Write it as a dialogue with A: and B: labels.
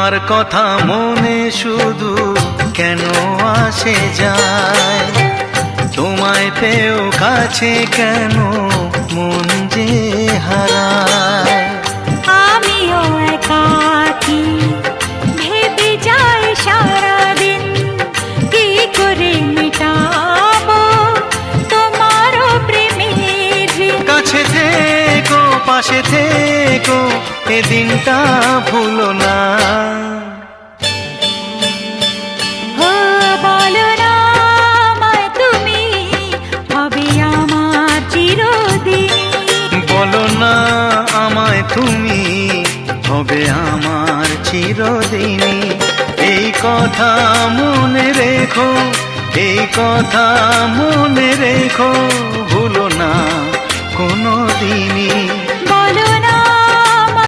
A: তোমার কথা মনে শুধু কেন আসে যায়, তোমায় পেয়েও কাছে কেন মন যে হারায়।
B: আমিও একাকী ভেবে যাই সারাদিন, কি করে মেটাবো তোমারও প্রেমের ঋণ।
A: কাছে থেকো পাশে থেকো এ দিনটা ভুলো না।
B: ও বলো না আমায় তুমি, হবে আমার চিরদিন।
A: বলো না আমায় তুমি, হবে আমার চিরদিনই। এই কথা মনে রেখো, এই কথা মনে রেখো, ভুলো না কোনো দিনই।